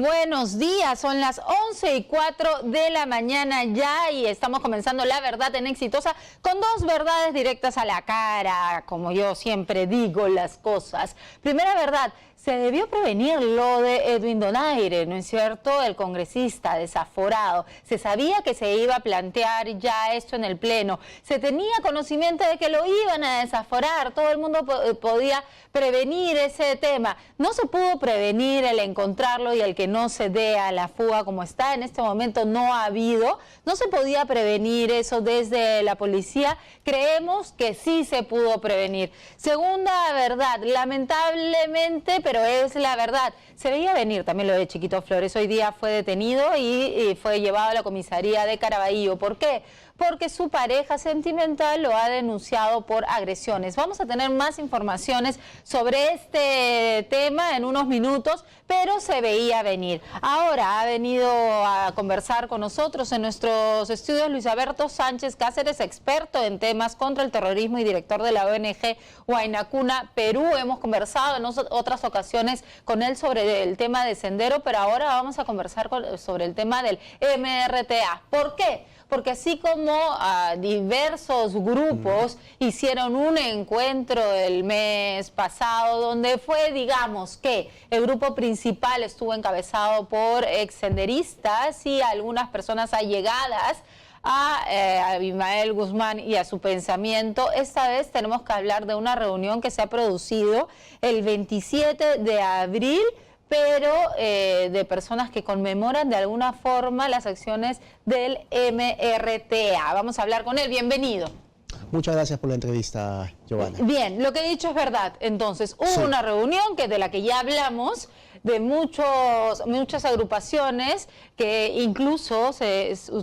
buenos días, son las 11:04 de la mañana ya y estamos comenzando La Verdad en Exitosa con dos verdades directas a la cara, como yo siempre digo las cosas. Primera verdad, se debió prevenir lo de Edwin Donaire, ¿no es cierto? El congresista desaforado. Se sabía que se iba a plantear ya esto en el Pleno. Se tenía conocimiento de que lo iban a desaforar. Todo el mundo podía prevenir ese tema. No se pudo prevenir el encontrarlo y el que no se dé a la fuga como está en este momento no ha habido. No se podía prevenir eso desde la policía. Creemos que sí se pudo prevenir. Segunda verdad, lamentablemente, pero es la verdad, se veía venir también lo de Chiquito Flores. Hoy día fue detenido y fue llevado a la comisaría de Caraballo. ¿Por qué? Porque su pareja sentimental lo ha denunciado por agresiones. Vamos a tener más informaciones sobre este tema en unos minutos, pero se veía venir. Ahora ha venido a conversar con nosotros en nuestros estudios Luis Alberto Sánchez Cáceres, experto en temas contra el terrorismo y director de la ONG Huayna Puna Perú. Hemos conversado en otras ocasiones con él sobre el tema de Sendero, pero ahora vamos a conversar sobre el tema del MRTA. ¿Por qué? Porque así como diversos grupos hicieron un encuentro el mes pasado, donde fue, digamos, que el grupo principal estuvo encabezado por exsenderistas y algunas personas allegadas a Abimael Guzmán y a su pensamiento. Esta vez tenemos que hablar de una reunión que se ha producido el 27 de abril, pero de personas que conmemoran de alguna forma las acciones del MRTA. Vamos a hablar con él. Bienvenido. Muchas gracias por la entrevista, Giovanna. Bien, lo que he dicho es verdad. Entonces, hubo una reunión de la que ya hablamos, de muchas agrupaciones que incluso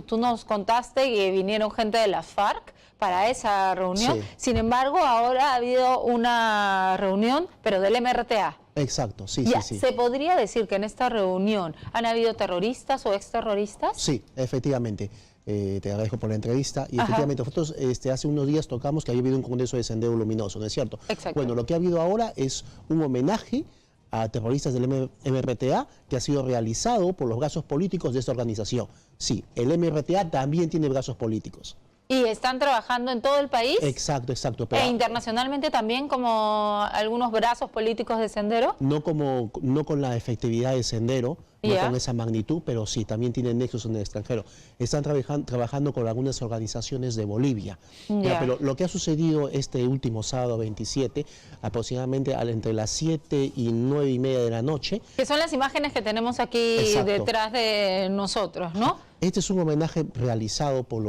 tú nos contaste que vinieron gente de las FARC para esa reunión. Sí. Sin embargo, ahora ha habido una reunión, pero del MRTA. Exacto, sí. ¿Se podría decir que en esta reunión han habido terroristas o exterroristas? Sí, efectivamente. Te agradezco por la entrevista. Y efectivamente, nosotros hace unos días tocamos que había habido un congreso de Sendero Luminoso, ¿no es cierto? Exacto. Bueno, lo que ha habido ahora es un homenaje a terroristas del MRTA que ha sido realizado por los brazos políticos de esta organización. Sí, el MRTA también tiene brazos políticos. ¿Y están trabajando en todo el país? Exacto. Pero internacionalmente también, como algunos brazos políticos de Sendero? No con la efectividad de Sendero, no con esa magnitud, pero sí, también tienen nexos en el extranjero. Están trabajando con algunas organizaciones de Bolivia. Pero lo que ha sucedido este último sábado 27, aproximadamente entre las 7 y 9:30 de la noche. Que son las imágenes que tenemos aquí detrás de nosotros, ¿no? Este es un homenaje realizado por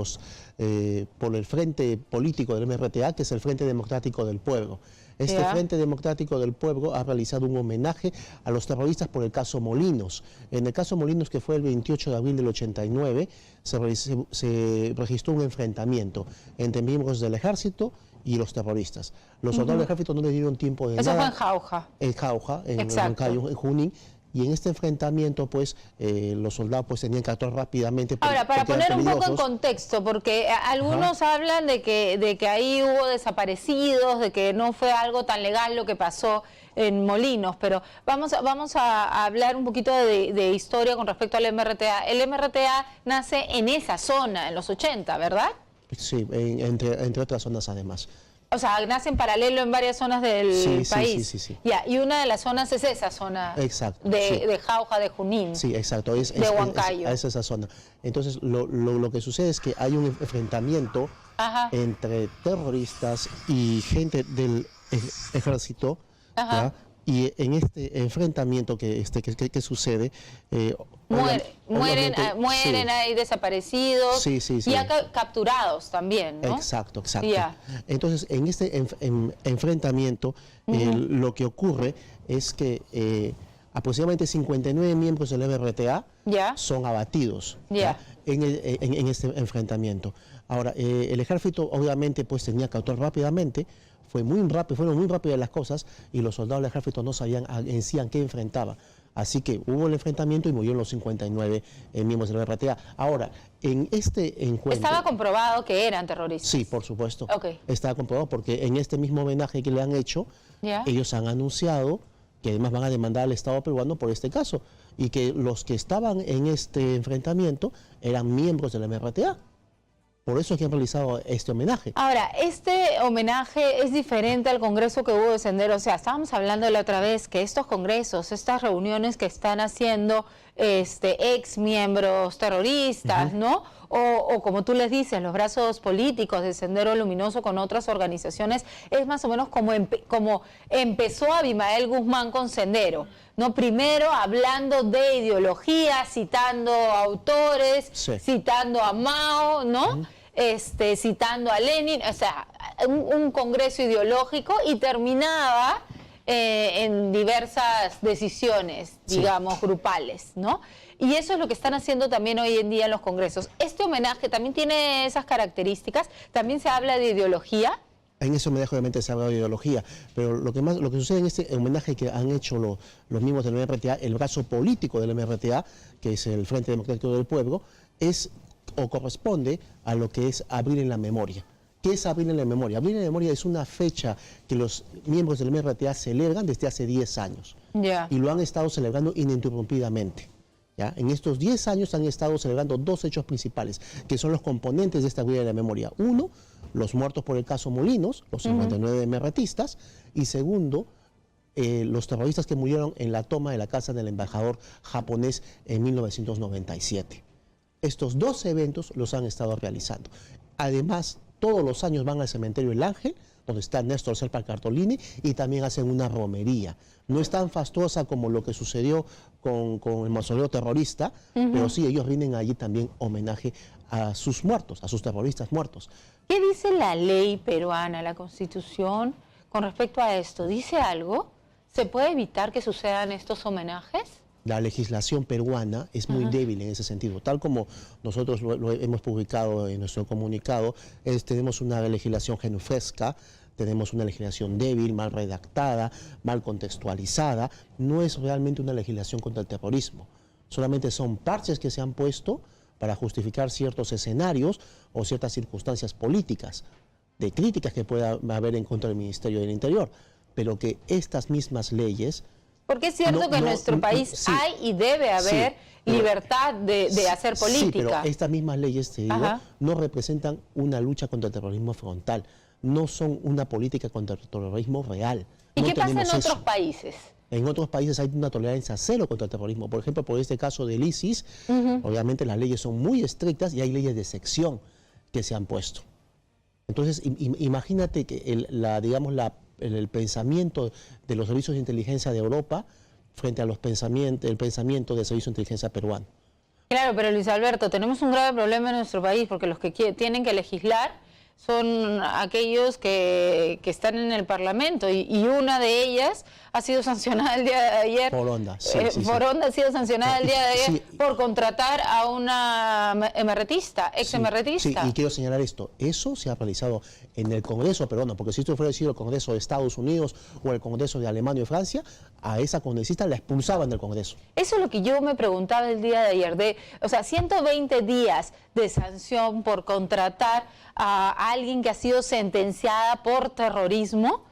el Frente Político del MRTA, que es el Frente Democrático del Pueblo. Este Frente Democrático del Pueblo ha realizado un homenaje a los terroristas por el caso Molinos. En el caso Molinos, que fue el 28 de abril del 89, se registró un enfrentamiento entre miembros del ejército y los terroristas. Los soldados del ejército no le dieron tiempo de nada. Eso fue en Jauja. En Jauja, en Junín. Y en este enfrentamiento, pues, los soldados pues tenían que actuar rápidamente. Ahora, para poner un poco en contexto, porque algunos hablan de que ahí hubo desaparecidos, de que no fue algo tan legal lo que pasó en Molinos, pero vamos a hablar un poquito de historia con respecto al MRTA. El MRTA nace en esa zona, en los 80, ¿verdad? Sí, entre otras zonas además. O sea, nace en paralelo en varias zonas del país. Sí. Ya, y una de las zonas es esa zona. Exacto. De Jauja, de Junín. Sí, exacto. De Huancayo. Es esa zona. Entonces, lo que sucede es que hay un enfrentamiento entre terroristas y gente del ejército. Y en este enfrentamiento que sucede... mueren ahí desaparecidos y capturados también, ¿no? Exacto. Entonces, en este enfrentamiento, lo que ocurre es que aproximadamente 59 miembros del MRTA son abatidos en este enfrentamiento. Ahora, el ejército obviamente pues tenía que actuar rápidamente. Fueron muy rápidas las cosas y los soldados del ejército no sabían en sí a qué enfrentaba. Así que hubo el enfrentamiento y murieron los 59 miembros del MRTA. Ahora, en este encuentro... ¿Estaba comprobado que eran terroristas? Sí, por supuesto. Estaba comprobado porque en este mismo homenaje que le han hecho, ellos han anunciado que además van a demandar al Estado peruano por este caso. y que los que estaban en este enfrentamiento eran miembros del MRTA. Por eso es que han realizado este homenaje. Ahora, este homenaje es diferente al congreso que hubo de Sendero. O sea, estábamos hablando la otra vez que estos congresos, estas reuniones que están haciendo ex miembros terroristas, ¿no? O como tú les dices, los brazos políticos de Sendero Luminoso con otras organizaciones, es más o menos como empezó Abimael Guzmán con Sendero, ¿no? Primero hablando de ideología, citando autores, citando a Mao, ¿no? Citando a Lenin, o sea, un congreso ideológico, y terminaba en diversas decisiones, digamos, grupales, ¿no? Y eso es lo que están haciendo también hoy en día en los congresos. Este homenaje también tiene esas características, también se habla de ideología. En ese homenaje obviamente se habla de ideología, pero lo que sucede en este homenaje que han hecho los miembros del MRTA, el brazo político del MRTA, que es el Frente Democrático del Pueblo, es o corresponde a lo que es Abril en la Memoria. ¿Qué es Abril en la Memoria? Abril en la Memoria es una fecha que los miembros del MRTA celebran desde hace 10 años. Y lo han estado celebrando ininterrumpidamente. ¿Ya? En estos 10 años han estado celebrando dos hechos principales, que son los componentes de esta Abril en la Memoria. Uno, los muertos por el caso Molinos, los 59 MRTistas, y segundo, los terroristas que murieron en la toma de la casa del embajador japonés en 1997. Estos dos eventos los han estado realizando. Además, todos los años van al cementerio El Ángel, donde está Néstor Serpa Cartolini, y también hacen una romería. No es tan fastuosa como lo que sucedió con el mausoleo terrorista, pero sí, ellos rinden allí también homenaje a sus muertos, a sus terroristas muertos. ¿Qué dice la ley peruana, la Constitución, con respecto a esto? ¿Dice algo? ¿Se puede evitar que sucedan estos homenajes? La legislación peruana es muy débil en ese sentido. Tal como nosotros lo hemos publicado en nuestro comunicado, tenemos una legislación genufresca, tenemos una legislación débil, mal redactada, mal contextualizada. No es realmente una legislación contra el terrorismo. Solamente son parches que se han puesto para justificar ciertos escenarios o ciertas circunstancias políticas, de críticas que pueda haber en contra del Ministerio del Interior. Pero que estas mismas leyes... Porque es cierto que en nuestro país hay y debe haber libertad de hacer política. Sí, pero estas mismas leyes, te digo, no representan una lucha contra el terrorismo frontal, no son una política contra el terrorismo real. ¿Y qué pasa en otros países? En otros países hay una tolerancia cero contra el terrorismo. Por ejemplo, por este caso del ISIS, obviamente las leyes son muy estrictas y hay leyes de sección que se han puesto. Entonces, imagínate que el pensamiento de los servicios de inteligencia de Europa frente a el pensamiento del servicio de inteligencia peruano. Claro, pero Luis Alberto, tenemos un grave problema en nuestro país porque los que tienen que legislar son aquellos que están en el Parlamento y una de ellas ha sido sancionada el día de ayer. Foronda, Foronda ha sido sancionada el día de ayer por contratar a una ex-emerretista. Sí, y quiero señalar esto, eso se ha realizado en el Congreso peruano, porque si esto fuera sido el Congreso de Estados Unidos o el Congreso de Alemania y Francia, a esa congresista la expulsaban del Congreso. Eso es lo que yo me preguntaba el día de ayer, o sea, 120 días de sanción por contratar a alguien que ha sido sentenciada por terrorismo.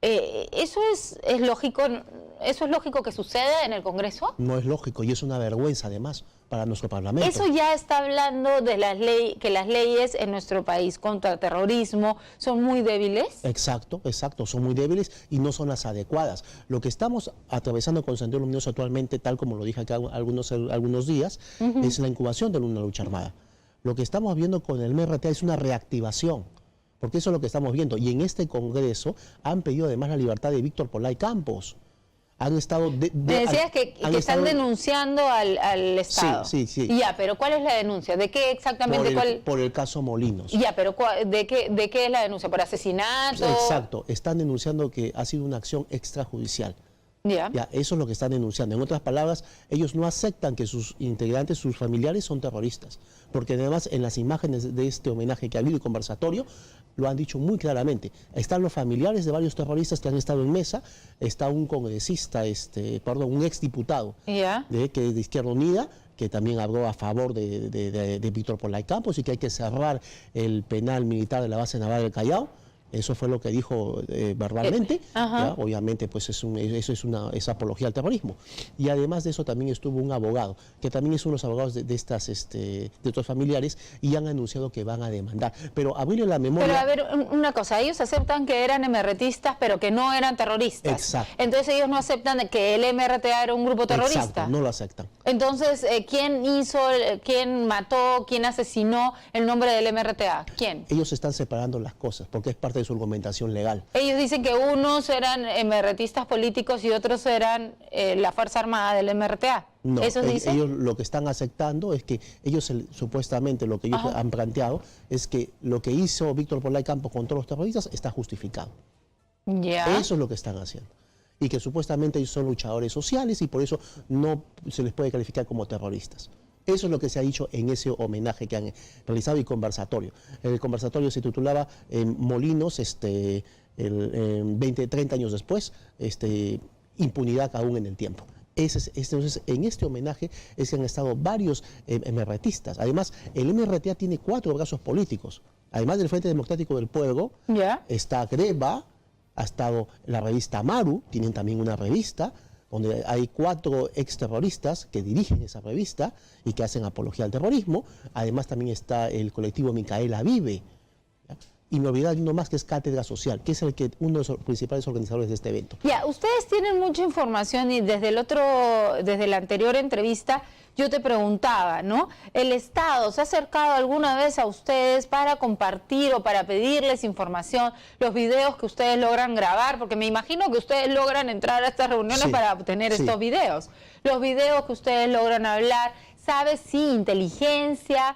¿Eso es lógico que suceda en el Congreso? No es lógico y es una vergüenza además para nuestro Parlamento. Eso ya está hablando de que las leyes en nuestro país contra el terrorismo son muy débiles. Exacto, son muy débiles y no son las adecuadas. Lo que estamos atravesando con Sendero Luminoso actualmente, tal como lo dije acá algunos días, es la incubación de una lucha armada. Lo que estamos viendo con el MRTA es una reactivación, porque eso es lo que estamos viendo. Y en este Congreso han pedido además la libertad de Víctor Polay Campos. Han estado... Me decías que están denunciando al Estado. Sí. Ya, pero ¿cuál es la denuncia? ¿De qué exactamente? Por el caso Molinos. Ya, pero ¿de qué es la denuncia? ¿Por asesinato? Exacto, están denunciando que ha sido una acción extrajudicial. Ya, eso es lo que están denunciando. En otras palabras, ellos no aceptan que sus integrantes, sus familiares son terroristas. Porque además en las imágenes de este homenaje que ha habido y conversatorio, lo han dicho muy claramente. Están los familiares de varios terroristas que han estado en mesa, está un congresista, un exdiputado de Izquierda Unida, que también habló a favor de Víctor Polay Campos y que hay que cerrar el penal militar de la base naval del Callao. Eso fue lo que dijo verbalmente. ¿Ya? Obviamente, pues eso es apología al terrorismo. Y además de eso también estuvo un abogado, que también es uno de los abogados de estos familiares, y han anunciado que van a demandar. Pero abrirle la memoria... Pero a ver, una cosa, ellos aceptan que eran MRTistas, pero que no eran terroristas. Exacto. Entonces ellos no aceptan que el MRTA era un grupo terrorista. Exacto, no lo aceptan. Entonces, ¿quién mató, quién asesinó el nombre del MRTA? ¿Quién? Ellos están separando las cosas, porque es parte de su argumentación legal. Ellos dicen que unos eran MRTistas políticos y otros eran la Fuerza Armada del MRTA. No, ¿Eso dicen? Ellos lo que están aceptando es que ellos supuestamente lo que ellos han planteado es que lo que hizo Víctor Porlay Campos contra los terroristas está justificado. Ya. Eso es lo que están haciendo. Y que supuestamente ellos son luchadores sociales y por eso no se les puede calificar como terroristas. Eso es lo que se ha dicho en ese homenaje que han realizado y conversatorio. El conversatorio se titulaba Molinos, 30 años después, impunidad aún en el tiempo. Entonces, en este homenaje es que han estado varios MRTistas. Además, el MRTA tiene 4 brazos políticos. Además del Frente Democrático del Pueblo, está Greba, ha estado la revista Maru, tienen también una revista, donde hay 4 exterroristas que dirigen esa revista y que hacen apología al terrorismo. Además también está el colectivo Micaela Vive. ¿Ya? Y me olvidaba de uno más, que es Cátedra Social, que es uno de los principales organizadores de este evento. Ya, ustedes tienen mucha información y desde la anterior entrevista yo te preguntaba, ¿no? ¿El Estado se ha acercado alguna vez a ustedes para compartir o para pedirles información, los videos que ustedes logran grabar? Porque me imagino que ustedes logran entrar a estas reuniones para obtener estos videos. Los videos que ustedes logran hablar, ¿sabes si inteligencia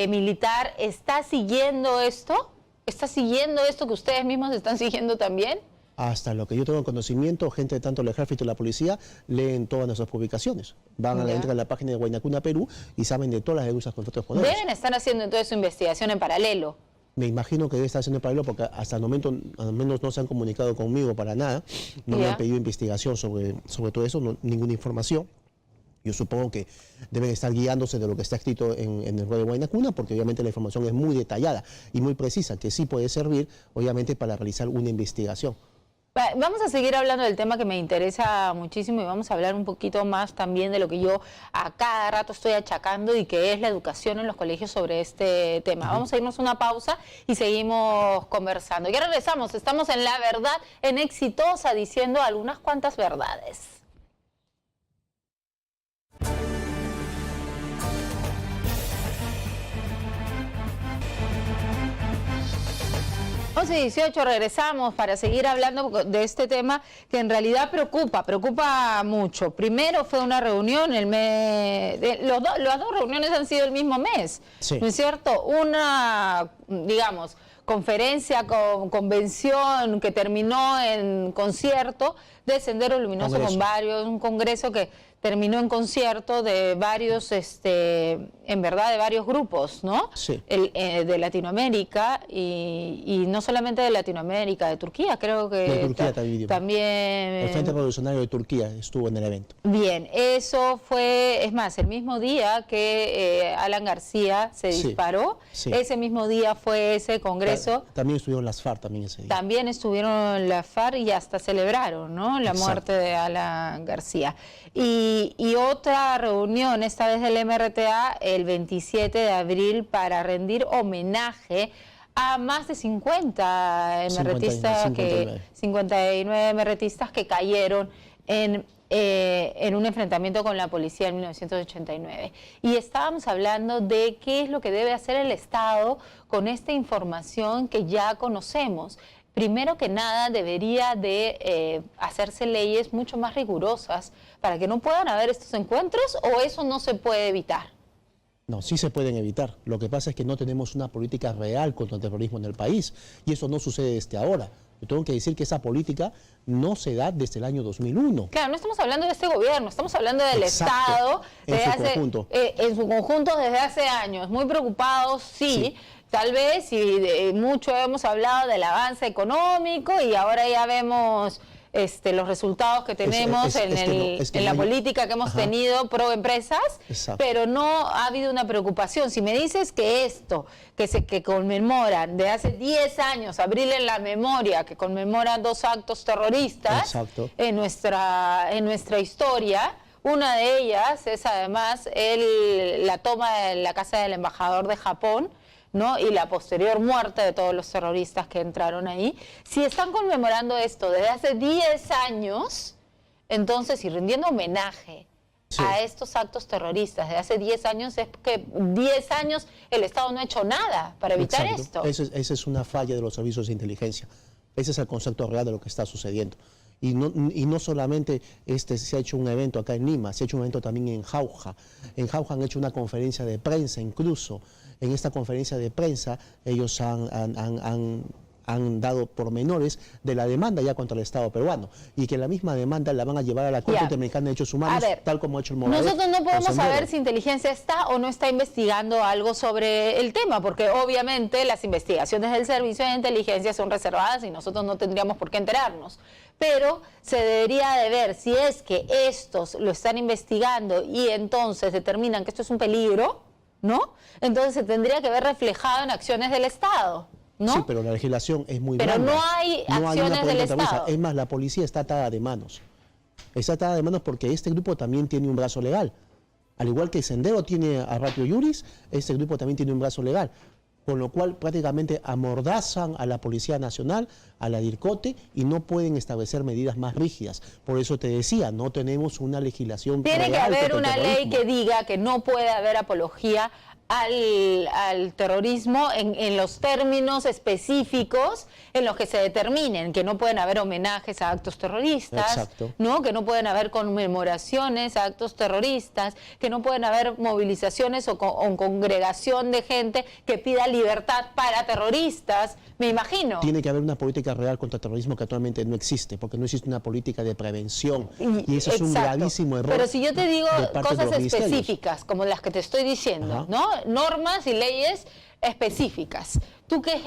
militar está siguiendo esto? ¿Está siguiendo esto que ustedes mismos están siguiendo también? Hasta lo que yo tengo conocimiento, gente de tanto el ejército y la policía leen todas nuestras publicaciones. Entran a la página de Huayna Perú y saben de todas las denuncias contra otros poderes. Deben estar haciendo entonces su investigación en paralelo. Me imagino que debe estar haciendo en paralelo porque hasta el momento al menos no se han comunicado conmigo para nada. No me han pedido investigación sobre todo eso, ninguna información. Yo supongo que deben estar guiándose de lo que está escrito en el web de Huayna, porque obviamente la información es muy detallada y muy precisa, que sí puede servir obviamente para realizar una investigación. Vamos a seguir hablando del tema que me interesa muchísimo y vamos a hablar un poquito más también de lo que yo a cada rato estoy achacando y que es la educación en los colegios sobre este tema. Vamos a irnos a una pausa y seguimos conversando. Ya regresamos, estamos en La Verdad en Exitosa diciendo algunas cuantas verdades. 11:18, regresamos para seguir hablando de este tema que en realidad preocupa mucho. Primero fue una reunión, las dos reuniones han sido el mismo mes, ¿no es cierto? Una, digamos, conferencia, convención que terminó en concierto de Sendero Luminoso con varios, un congreso que terminó en concierto de varios, en verdad, de varios grupos, ¿no? Sí. De Latinoamérica y no solamente de Latinoamérica, de Turquía, creo que de Turquía también. El Frente Revolucionario de Turquía estuvo en el evento. Bien, eso fue, es más, el mismo día que Alan García se disparó, ese mismo día fue ese congreso. También estuvieron las FARC también ese día. También estuvieron las FARC y hasta celebraron, ¿no?, la muerte de Alan García. Y otra reunión, esta vez del MRTA, el 27 de abril, para rendir homenaje a más de 50 MRTistas, 59 MRTistas que cayeron en un enfrentamiento con la policía en 1989. Y estábamos hablando de qué es lo que debe hacer el Estado con esta información que ya conocemos. Primero que nada, debería de hacerse leyes mucho más rigurosas para que no puedan haber estos encuentros, ¿o eso no se puede evitar? No, sí se pueden evitar. Lo que pasa es que no tenemos una política real contra el terrorismo en el país y eso no sucede desde ahora. Yo tengo que decir que esa política no se da desde el año 2001. Claro, no estamos hablando de este gobierno, estamos hablando del Estado en su conjunto desde hace años. Muy preocupados, sí. Tal vez, y mucho hemos hablado del avance económico y ahora ya vemos los resultados que tenemos en la política que hemos tenido pro empresas, pero no ha habido una preocupación. Si me dices que esto, que conmemoran de hace 10 años, abril en la memoria, que conmemoran 2 actos terroristas en nuestra historia, una de ellas es además la toma de la casa del embajador de Japón, ¿no? Y la posterior muerte de todos los terroristas que entraron ahí. Si están conmemorando esto desde hace 10 años, entonces, y rindiendo homenaje a estos actos terroristas de hace 10 años, es que 10 años el Estado no ha hecho nada para evitar esto. Esa es una falla de los servicios de inteligencia. Ese es el concepto real de lo que está sucediendo. Y no solamente se ha hecho un evento acá en Lima, se ha hecho un evento también en Jauja. En Jauja han hecho una conferencia de prensa incluso. En esta conferencia de prensa ellos han dado pormenores de la demanda ya contra el Estado peruano y que la misma demanda la van a llevar a la Corte Interamericana de Derechos Humanos, tal como ha hecho el Movadef. Nosotros no podemos saber si inteligencia está o no está investigando algo sobre el tema, porque obviamente las investigaciones del Servicio de Inteligencia son reservadas y nosotros no tendríamos por qué enterarnos. Pero se debería de ver si es que estos lo están investigando y entonces determinan que esto es un peligro, ¿no? Entonces se tendría que ver reflejado en acciones del Estado, ¿no? Sí, pero la legislación es muy blanda. Pero no hay acciones del Estado. Es más, la policía está atada de manos. Está atada de manos porque este grupo también tiene un brazo legal. Al igual que Sendero tiene a Ratio Iuris, este grupo también tiene un brazo legal. Con lo cual prácticamente amordazan a la Policía Nacional, a la DIRCOTE, y no pueden establecer medidas más rígidas. Por eso te decía, no tenemos una legislación real. Tiene que haber una ley que diga que no puede haber apología al terrorismo en los términos específicos en los que se determinen, que no pueden haber homenajes a actos terroristas, ¿no? Que no pueden haber conmemoraciones a actos terroristas, que no pueden haber movilizaciones o congregación de gente que pida libertad para terroristas, me imagino. Tiene que haber una política real contra el terrorismo que actualmente no existe, porque no existe una política de prevención, y eso es un gravísimo error. Pero si yo te digo cosas específicas, como las que te estoy diciendo, ¿no? Normas y leyes específicas. ¿Tú qué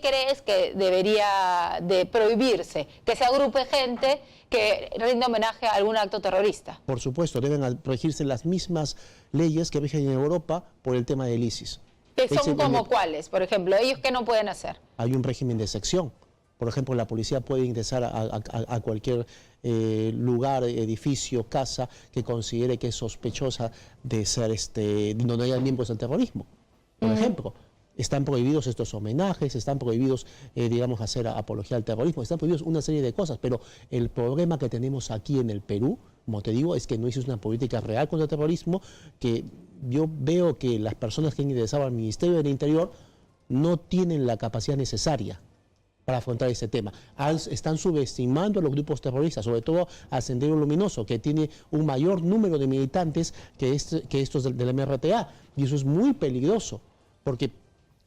crees que debería de prohibirse? ¿Que se agrupe gente que rinde homenaje a algún acto terrorista? Por supuesto, deben regirse las mismas leyes que rigen en Europa por el tema del ISIS. ¿Qué son como cuáles? Por ejemplo, ¿ellos qué no pueden hacer? Hay un régimen de sección. Por ejemplo, la policía puede ingresar a cualquier lugar, edificio, casa que considere que es sospechosa de ser, donde haya miembros del terrorismo. Por ejemplo, están prohibidos estos homenajes, están prohibidos, digamos, hacer apología al terrorismo, están prohibidos una serie de cosas, pero el problema que tenemos aquí en el Perú, como te digo, es que no existe una política real contra el terrorismo, que yo veo que las personas que han ingresado al Ministerio del Interior no tienen la capacidad necesaria para afrontar este tema. Están subestimando a los grupos terroristas, sobre todo a Sendero Luminoso, que tiene un mayor número de militantes que estos del MRTA, y eso es muy peligroso, porque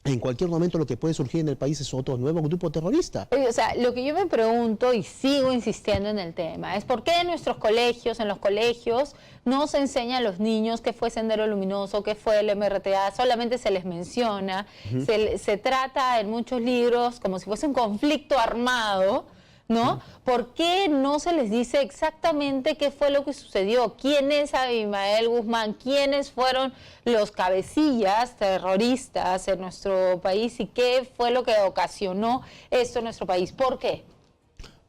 en cualquier momento lo que puede surgir en el país es otro nuevo grupo terrorista. O sea, lo que yo me pregunto y sigo insistiendo en el tema es por qué en nuestros colegios, en los colegios, no se enseña a los niños qué fue Sendero Luminoso, qué fue el MRTA, solamente se les menciona, se trata en muchos libros como si fuese un conflicto armado, ¿no? ¿Por qué no se les dice exactamente qué fue lo que sucedió? ¿Quién es Abimael Guzmán? ¿Quiénes fueron los cabecillas terroristas en nuestro país? ¿Y qué fue lo que ocasionó esto en nuestro país? ¿Por qué?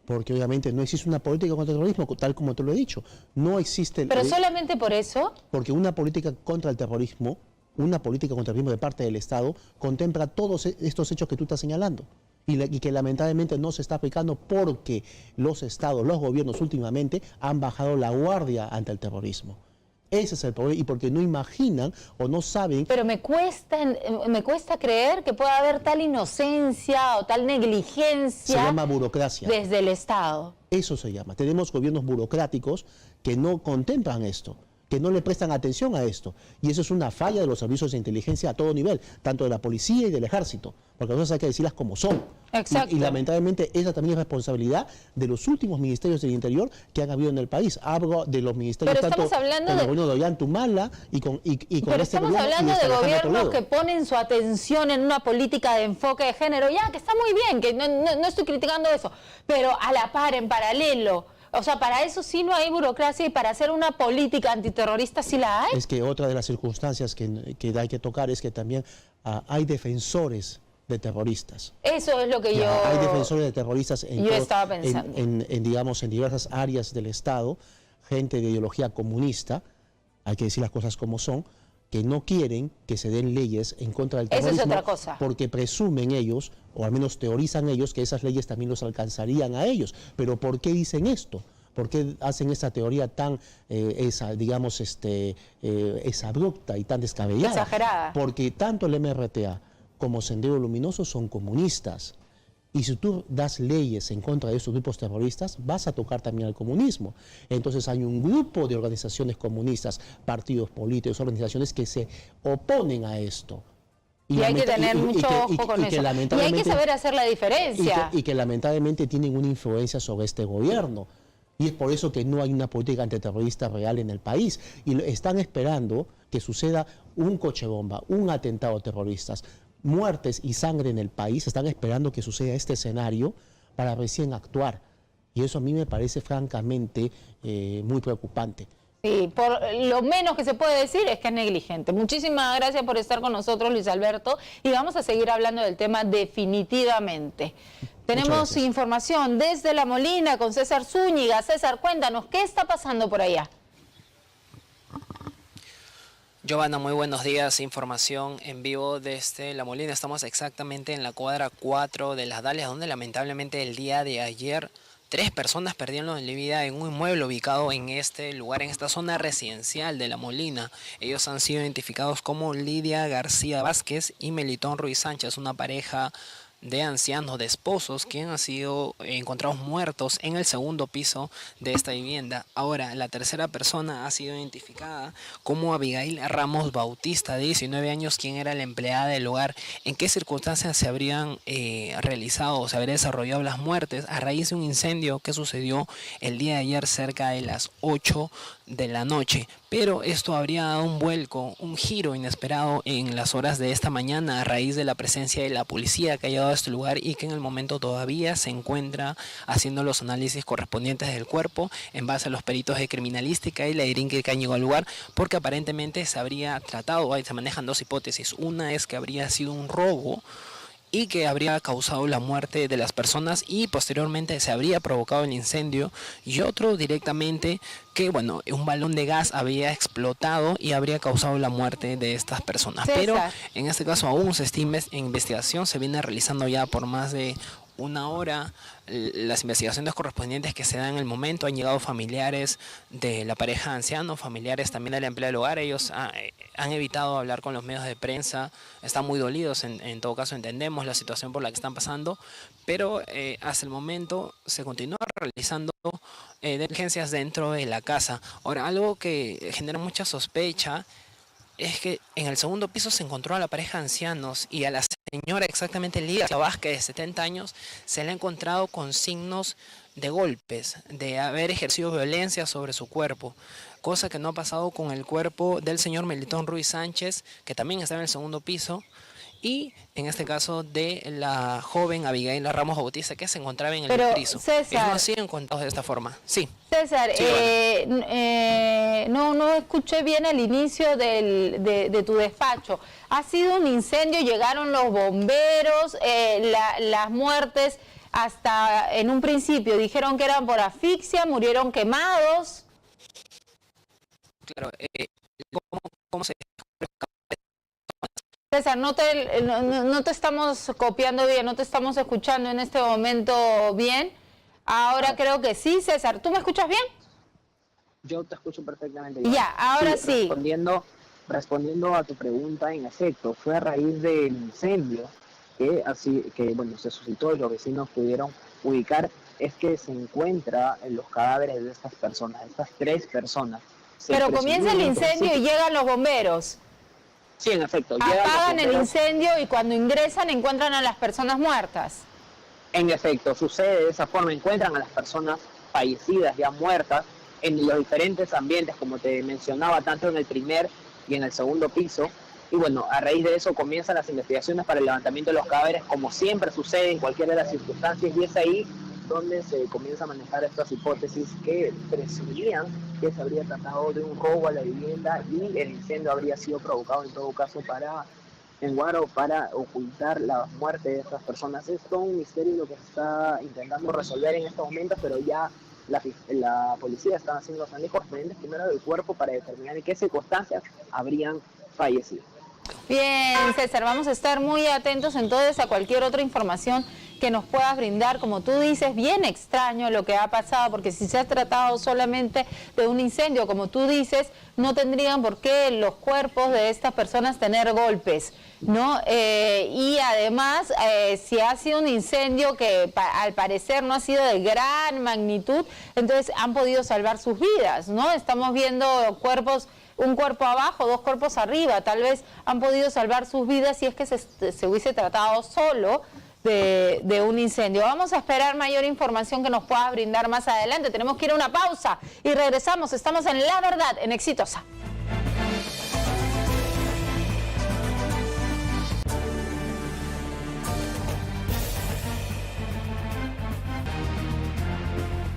Porque obviamente no existe una política contra el terrorismo, tal como te lo he dicho. No existe... ¿Pero solamente por eso? Porque una política contra el terrorismo, una política contra el terrorismo de parte del Estado, contempla todos estos hechos que tú estás señalando. Y que lamentablemente no se está aplicando porque los estados, los gobiernos últimamente han bajado la guardia ante el terrorismo. Ese es el problema, y porque no imaginan o no saben... Pero me cuesta creer que pueda haber tal inocencia o tal negligencia... Se llama burocracia. Desde el Estado. Eso se llama. Tenemos gobiernos burocráticos que no contemplan esto, que no le prestan atención a esto. Y eso es una falla de los servicios de inteligencia a todo nivel, tanto de la policía y del ejército, porque las cosas hay que decirlas como son. Exacto. Y lamentablemente esa también es responsabilidad de los últimos ministerios del Interior que han habido en el país. Hablo de los ministerios pero tanto con el gobierno de Ollantumala y con pero este estamos gobierno hablando de gobiernos Toledo, que ponen su atención en una política de enfoque de género, ya, que está muy bien, que no estoy criticando eso, pero a la par, en paralelo. O sea, para eso sí no hay burocracia y para hacer una política antiterrorista sí la hay. Es que otra de las circunstancias que hay que tocar es que también hay defensores de terroristas. Eso es lo que yo... Hay defensores de terroristas estaba pensando. Digamos, en diversas áreas del Estado, gente de ideología comunista, hay que decir las cosas como son, que no quieren que se den leyes en contra del terrorismo. Esa es otra cosa. Porque presumen ellos, o al menos teorizan ellos, que esas leyes también los alcanzarían a ellos. Pero ¿por qué dicen esto? ¿Por qué hacen esa teoría tan, es abrupta y tan descabellada? Exagerada. Porque tanto el MRTA como Sendero Luminoso son comunistas. Y si tú das leyes en contra de estos grupos terroristas, vas a tocar también al comunismo. Entonces hay un grupo de organizaciones comunistas, partidos políticos, organizaciones que se oponen a esto. Y hay que tener mucho ojo con eso. Y hay que saber hacer la diferencia. Y que lamentablemente tienen una influencia sobre este gobierno. Y es por eso que no hay una política antiterrorista real en el país. Y están esperando que suceda un coche bomba, un atentado terrorista, muertes y sangre en el país. Están esperando que suceda este escenario para recién actuar. Y eso a mí me parece francamente muy preocupante. Sí, por lo menos que se puede decir es que es negligente. Muchísimas gracias por estar con nosotros, Luis Alberto, y vamos a seguir hablando del tema definitivamente. Tenemos información desde La Molina con César Zúñiga. César, cuéntanos, ¿qué está pasando por allá? Giovanna, muy buenos días. Información en vivo desde La Molina. Estamos exactamente en la cuadra 4 de Las Dalias, donde lamentablemente el día de ayer 3 personas perdieron la vida en un inmueble ubicado en este lugar, en esta zona residencial de La Molina. Ellos han sido identificados como Lidia García Vázquez y Melitón Ruiz Sánchez, una pareja de ancianos, de esposos, quienes han sido encontrados muertos en el segundo piso de esta vivienda. Ahora, la tercera persona ha sido identificada como Abigail Ramos Bautista, de 19 años, quien era la empleada del hogar. ¿En qué circunstancias se habrían realizado o se habrían desarrollado las muertes? A raíz de un incendio que sucedió el día de ayer cerca de las 8 de la noche. Pero esto habría dado un vuelco, un giro inesperado en las horas de esta mañana a raíz de la presencia de la policía que ha llegado a este lugar y que en el momento todavía se encuentra haciendo los análisis correspondientes del cuerpo en base a los peritos de criminalística y la DIRINC que han llegado al lugar, porque aparentemente se habría tratado, se manejan dos hipótesis. Una es que habría sido un robo y que habría causado la muerte de las personas y posteriormente se habría provocado el incendio, y otro directamente que, bueno, un balón de gas había explotado y habría causado la muerte de estas personas. César. Pero en este caso aún se está en investigación, se viene realizando ya por más de una hora las investigaciones correspondientes que se dan en el momento. Han llegado familiares de la pareja de ancianos, familiares también de la empleada del hogar. Ellos han evitado hablar con los medios de prensa, están muy dolidos, en todo caso entendemos la situación por la que están pasando, pero hasta el momento se continúa realizando diligencias dentro de la casa. Ahora, algo que genera mucha sospecha es que en el segundo piso se encontró a la pareja de ancianos y a la señora exactamente Lidia Vázquez, de 70 años, se le ha encontrado con signos de golpes, de haber ejercido violencia sobre su cuerpo, cosa que no ha pasado con el cuerpo del señor Melitón Ruiz Sánchez, que también está en el segundo piso, y en este caso de la joven Abigail Ramos Bautista, que se encontraba en el piso. César, ellos no han sido encontrados de esta forma. Sí. César, sí, no escuché bien el inicio de tu despacho. Ha sido un incendio, llegaron los bomberos, las muertes hasta en un principio dijeron que eran por asfixia, murieron quemados. Claro, ¿cómo se... César, no te estamos copiando bien, no te estamos escuchando en este momento bien. Ahora creo que sí, César. ¿Tú me escuchas bien? Yo te escucho perfectamente bien. Ya, ahora sí. Respondiendo a tu pregunta, en efecto, fue a raíz del incendio que bueno, se suscitó y los vecinos pudieron ubicar, es que se encuentran los cadáveres de estas personas, estas 3 personas. Pero comienza el incendio y llegan los bomberos. Sí, en efecto. Apagan el incendio y cuando ingresan encuentran a las personas muertas. En efecto, sucede de esa forma, encuentran a las personas fallecidas, ya muertas, en los diferentes ambientes, como te mencionaba, tanto en el primer y en el segundo piso. Y bueno, a raíz de eso comienzan las investigaciones para el levantamiento de los cadáveres, como siempre sucede en cualquiera de las circunstancias, y es ahí donde se comienza a manejar estas hipótesis que presumían que se habría tratado de un robo a la vivienda y el incendio habría sido provocado en todo caso para ocultar la muerte de estas personas. Es todo un misterio lo que se está intentando resolver en estos momentos, pero ya la policía está haciendo los análisis correspondientes primero del cuerpo para determinar en qué circunstancias habrían fallecido. Bien, César, vamos a estar muy atentos entonces a cualquier otra información que nos puedas brindar. Como tú dices, bien extraño lo que ha pasado, porque si se ha tratado solamente de un incendio, como tú dices, no tendrían por qué los cuerpos de estas personas tener golpes, ¿no? Y además, si ha sido un incendio que al parecer no ha sido de gran magnitud, entonces han podido salvar sus vidas, ¿no? Estamos viendo cuerpos, un cuerpo abajo, 2 cuerpos arriba, tal vez han podido salvar sus vidas si es que se hubiese tratado solo de un incendio. Vamos a esperar mayor información que nos puedas brindar más adelante. Tenemos que ir a una pausa y regresamos. Estamos en La Verdad, en Exitosa.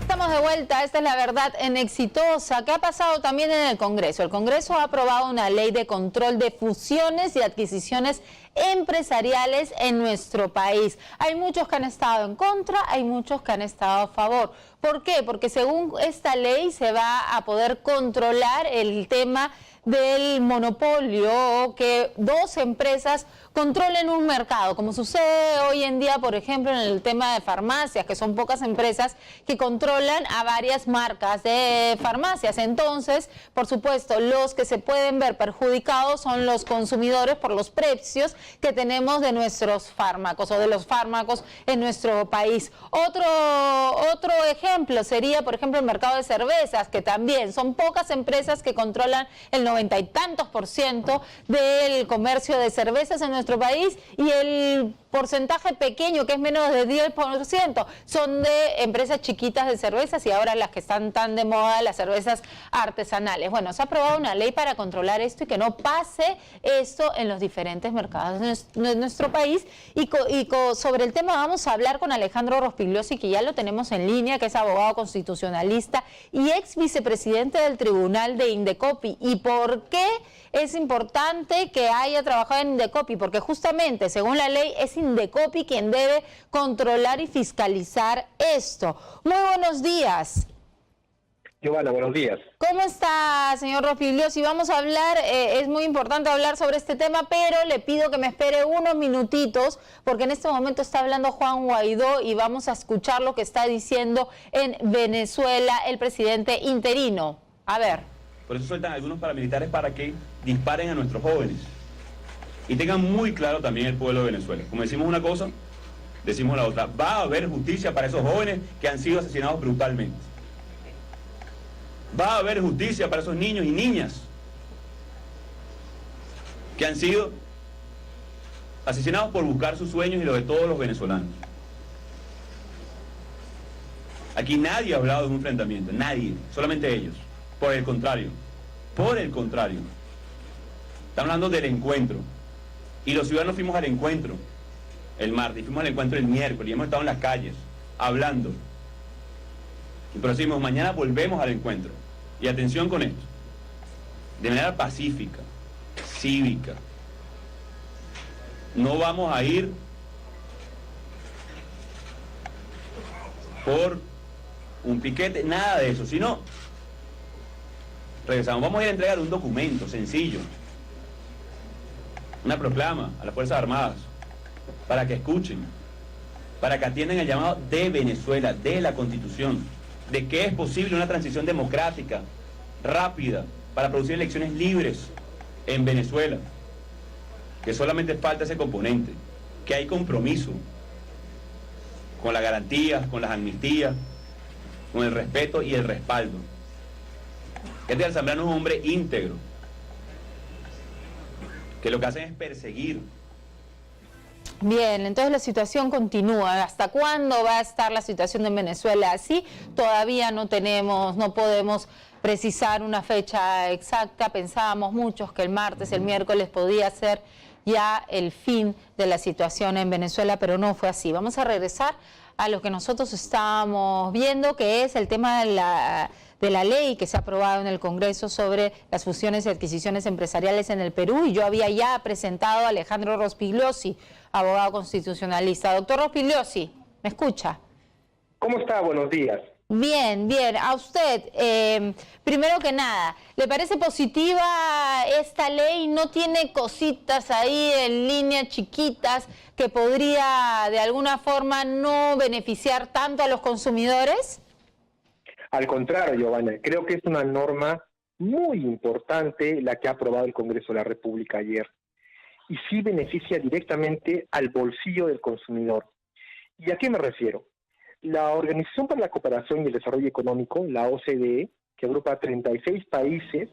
Estamos de vuelta, esta es La Verdad en Exitosa. ¿Qué ha pasado también en el Congreso? El Congreso ha aprobado una ley de control de fusiones y adquisiciones empresariales en nuestro país. Hay muchos que han estado en contra, hay muchos que han estado a favor. ¿Por qué? Porque según esta ley se va a poder controlar el tema del monopolio, que 2 empresas controlen un mercado, como sucede hoy en día, por ejemplo, en el tema de farmacias, que son pocas empresas que controlan a varias marcas de farmacias. Entonces, por supuesto, los que se pueden ver perjudicados son los consumidores por los precios que tenemos de nuestros fármacos o de los fármacos en nuestro país. Otro ejemplo sería, por ejemplo, el mercado de cervezas, que también son pocas empresas que controlan el 90 y tantos % del comercio de cervezas en nuestro país, y el porcentaje pequeño, que es menos de 10%, son de empresas chiquitas de cervezas, y ahora las que están tan de moda, las cervezas artesanales. Bueno, se ha aprobado una ley para controlar esto y que no pase esto en los diferentes mercados de nuestro país. Y sobre el tema vamos a hablar con Alejandro Rospigliosi, que ya lo tenemos en línea, que es abogado constitucionalista y ex vicepresidente del Tribunal de Indecopi. ¿Y por qué es importante que haya trabajado en Indecopi? Porque justamente, según la ley, es Indecopi quien debe controlar y fiscalizar esto. Muy buenos días. Giovanna, buenos días. ¿Cómo está, señor Rospigliosi? Vamos a hablar, es muy importante hablar sobre este tema, pero le pido que me espere unos minutitos, porque en este momento está hablando Juan Guaidó y vamos a escuchar lo que está diciendo en Venezuela el presidente interino. A ver. Por eso sueltan algunos paramilitares para que disparen a nuestros jóvenes. Y tengan muy claro también el pueblo de Venezuela. Como decimos una cosa, decimos la otra. Va a haber justicia para esos jóvenes que han sido asesinados brutalmente. Va a haber justicia para esos niños y niñas que han sido asesinados por buscar sus sueños y los de todos los venezolanos. Aquí nadie ha hablado de un enfrentamiento, nadie, solamente ellos. Por el contrario, estamos hablando del encuentro. Y los ciudadanos fuimos al encuentro el martes, fuimos al encuentro el miércoles y hemos estado en las calles hablando. Y por eso decimos, mañana volvemos al encuentro. Y atención con esto, de manera pacífica, cívica. No vamos a ir por un piquete, nada de eso, sino regresamos, vamos a ir a entregar un documento sencillo, una proclama a las Fuerzas Armadas, para que escuchen, para que atiendan el llamado de Venezuela, de la Constitución, de que es posible una transición democrática, rápida, para producir elecciones libres en Venezuela, que solamente falta ese componente, que hay compromiso con las garantías, con las amnistías, con el respeto y el respaldo. Edgar Zambrano es un hombre íntegro, que lo que hacen es perseguir. Bien, entonces la situación continúa. ¿Hasta cuándo va a estar la situación en Venezuela así? Todavía no podemos precisar una fecha exacta. Pensábamos muchos que el martes, el miércoles podía ser ya el fin de la situación en Venezuela, pero no fue así. Vamos a regresar a lo que nosotros estábamos viendo, que es el tema de la ley que se ha aprobado en el Congreso sobre las fusiones y adquisiciones empresariales en el Perú, y yo había ya presentado a Alejandro Rospigliosi, abogado constitucionalista. Doctor Rospigliosi, ¿me escucha? ¿Cómo está? Buenos días. Bien, bien. A usted, primero que nada, ¿le parece positiva esta ley? ¿No tiene cositas ahí en línea chiquitas que podría de alguna forma no beneficiar tanto a los consumidores? Al contrario, Giovanna, creo que es una norma muy importante la que ha aprobado el Congreso de la República ayer. Y sí beneficia directamente al bolsillo del consumidor. ¿Y a qué me refiero? La Organización para la Cooperación y el Desarrollo Económico, la OCDE, que agrupa 36 países,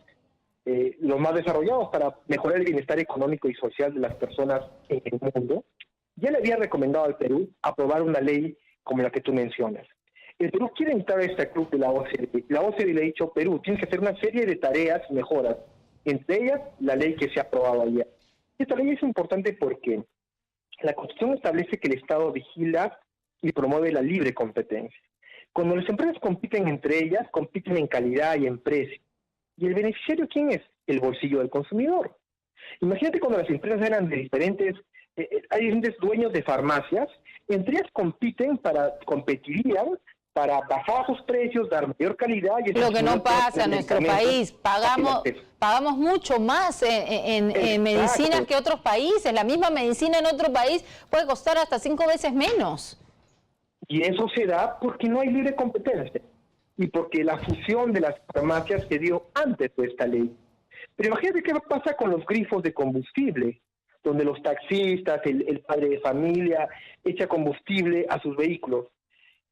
los más desarrollados para mejorar el bienestar económico y social de las personas en el mundo, ya le había recomendado al Perú aprobar una ley como la que tú mencionas. El Perú quiere entrar a este club de la OCDE. La OCDE le ha dicho, Perú, tienes que hacer una serie de tareas y mejoras, entre ellas la ley que se ha aprobado ayer. Esta ley es importante porque la Constitución establece que el Estado vigila y promueve la libre competencia. Cuando las empresas compiten entre ellas, compiten en calidad y en precio. ¿Y el beneficiario quién es? El bolsillo del consumidor. Imagínate cuando las empresas eran de diferentes, hay diferentes dueños de farmacias, entre ellas competirían para bajar sus precios, dar mayor calidad. Y lo que no pasa en nuestro país, pagamos mucho más en medicinas que otros países. La misma medicina en otro país puede costar hasta 5 veces menos. Y eso se da porque no hay libre competencia y porque la fusión de las farmacias se dio antes de esta ley. Pero imagínate qué pasa con los grifos de combustible, donde los taxistas, el padre de familia, echa combustible a sus vehículos.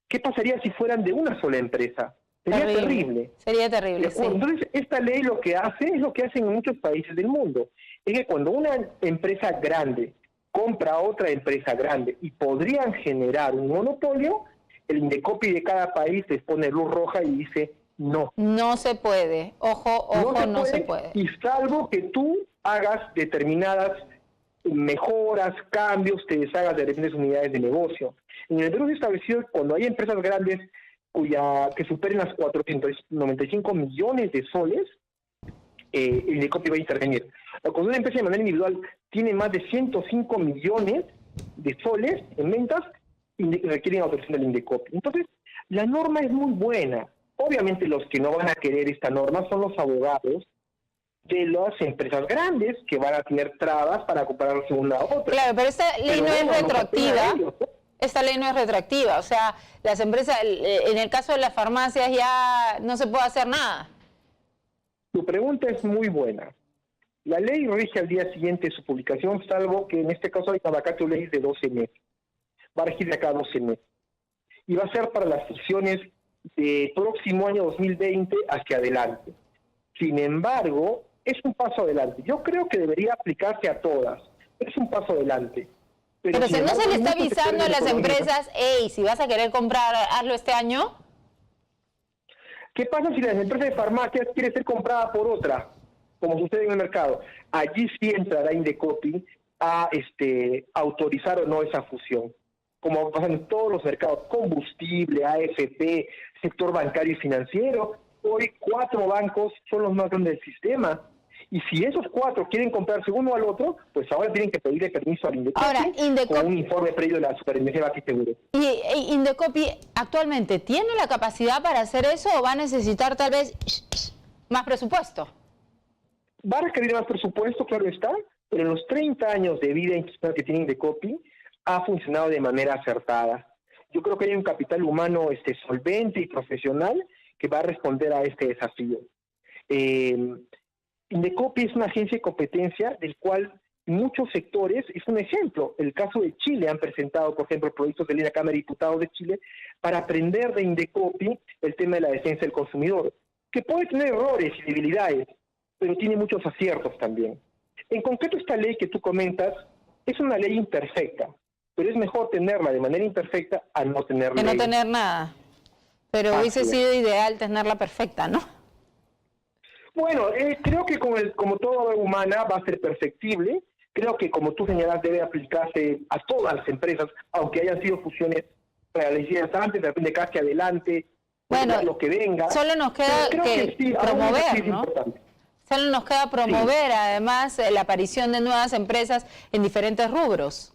¿Qué pasaría si fueran de una sola empresa? Sería terrible. Sería terrible, sí. Entonces, esta ley lo que hace es lo que hacen en muchos países del mundo. Es que cuando una empresa grande compra a otra empresa grande y podrían generar un monopolio, el Indecopi de cada país les pone luz roja y dice no. No se puede. Ojo, no se puede. Y salvo que tú hagas determinadas mejoras, cambios, te deshagas de diferentes unidades de negocio. En el Perú se estableció que cuando hay empresas grandes que superen las 495 millones de soles, el Indecopi va a intervenir. Cuando una empresa de manera individual tiene más de 105 millones de soles en ventas, requieren autorización del Indecopi. Entonces, la norma es muy buena. Obviamente los que no van a querer esta norma son los abogados de las empresas grandes que van a tener trabas para compararse una a otra. Claro, pero esta ley no es retroactiva. Esta ley no es retroactiva. O sea, las empresas, en el caso de las farmacias ya no se puede hacer nada. Tu pregunta es muy buena. La ley rige al día siguiente de su publicación, salvo que en este caso hay una vacatio ley de 12 meses. Va a regir de acá 12 meses. Y va a ser para las fusiones de próximo año 2020 hacia adelante. Sin embargo, es un paso adelante. Yo creo que debería aplicarse a todas. Es un paso adelante. Pero si no se le está avisando a las empresas, hey, si vas a querer comprar, hazlo este año. ¿Qué pasa si la empresa de farmacias quiere ser comprada por otra, como sucede en el mercado? Allí sí entrará Indecopi a autorizar o no esa fusión, como pasa en todos los mercados, combustible, AFP, sector bancario y financiero. Hoy 4 bancos son los más grandes del sistema. Y si esos 4 quieren comprarse uno al otro, pues ahora tienen que pedirle permiso al Indecopi con un informe previo de la Superintendencia de Banca y Seguros. ¿Y Indecopi actualmente tiene la capacidad para hacer eso o va a necesitar tal vez más presupuesto? Va a requerir más presupuesto, claro está, pero en los 30 años de vida institucional que tiene Indecopi ha funcionado de manera acertada. Yo creo que hay un capital humano solvente y profesional que va a responder a este desafío. Indecopi es una agencia de competencia del cual muchos sectores es un ejemplo. El caso de Chile han presentado, por ejemplo, proyectos de ley en la Cámara de Diputados de Chile para aprender de Indecopi el tema de la defensa del consumidor. que puede tener errores y debilidades, pero tiene muchos aciertos también. En concreto, esta ley que tú comentas es una ley imperfecta, pero es mejor tenerla de manera imperfecta a no tenerla. Que no tener nada. Pero hubiese sido ideal tenerla perfecta, ¿no? Bueno, creo que como toda obra humana va a ser perfectible. Creo que, como tú señalas, debe aplicarse a todas las empresas, aunque hayan sido fusiones realizadas antes, de repente casi adelante, bueno, lo que venga. Solo nos queda que sí, promover, ¿no? Solo nos queda promover, además, la aparición de nuevas empresas en diferentes rubros.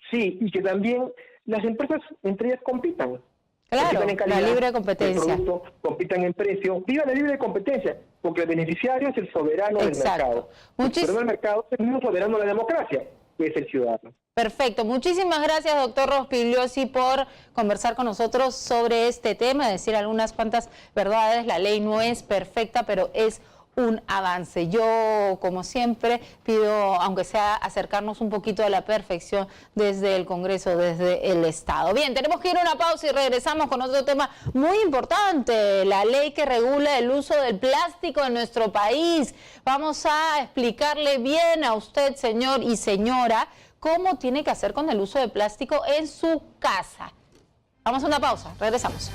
Sí, y que también las empresas entre ellas compitan. Claro, compitan en calidad, la libre competencia. Producto, compitan en precio. ¡Viva la libre competencia! Porque el beneficiario es el soberano del mercado. El soberano del mercado es el mismo soberano de la democracia, que es el ciudadano. Perfecto. Muchísimas gracias, doctor Rospigliosi, por conversar con nosotros sobre este tema, decir algunas cuantas verdades. La ley no es perfecta, pero es un avance. Yo, como siempre, pido, aunque sea, acercarnos un poquito a la perfección desde el Congreso, desde el Estado. Bien, tenemos que ir a una pausa y regresamos con otro tema muy importante, la ley que regula el uso del plástico en nuestro país. Vamos a explicarle bien a usted, señor y señora, cómo tiene que hacer con el uso de plástico en su casa. Vamos a una pausa, regresamos.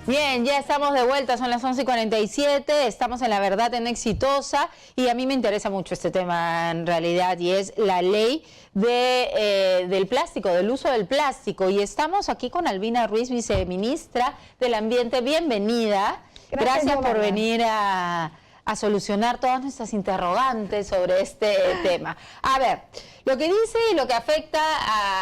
Bien, ya estamos de vuelta, son las 11:47, estamos en La Verdad en Exitosa y a mí me interesa mucho este tema en realidad y es la ley del plástico, del uso del plástico, y estamos aquí con Albina Ruiz, viceministra del Ambiente. Bienvenida, gracias por venir a solucionar todas nuestras interrogantes sobre este tema. A ver, lo que dice y lo que afecta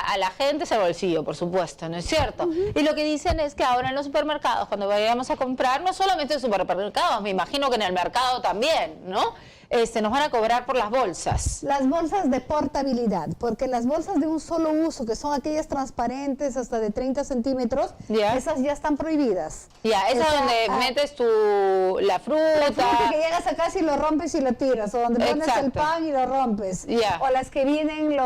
a la gente es el bolsillo, por supuesto, ¿no es cierto? Y lo que dicen es que ahora en los supermercados, cuando vayamos a comprar, no solamente en supermercados, me imagino que en el mercado también, ¿no? Nos van a cobrar por las bolsas. Las bolsas de portabilidad, porque las bolsas de un solo uso, que son aquellas transparentes hasta de 30 centímetros, esas ya están prohibidas. Ya, esa donde metes la fruta. La fruta que llegas a casa y lo rompes y lo tiras, o donde pones el pan y lo rompes. O las que vienen,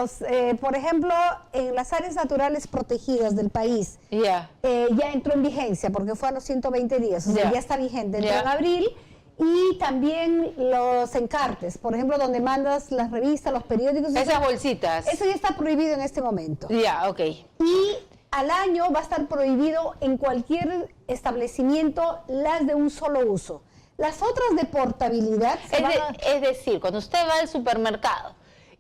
por ejemplo, en las áreas naturales protegidas del país, ya entró en vigencia, porque fue a los 120 días, o sea, ya está vigente, entró en abril. Y también los encartes, por ejemplo, donde mandas las revistas, los periódicos. Esas bolsitas. Eso ya está prohibido en este momento. Ya, ok. Y al año va a estar prohibido en cualquier establecimiento las de un solo uso. Las otras de portabilidad es decir, cuando usted va al supermercado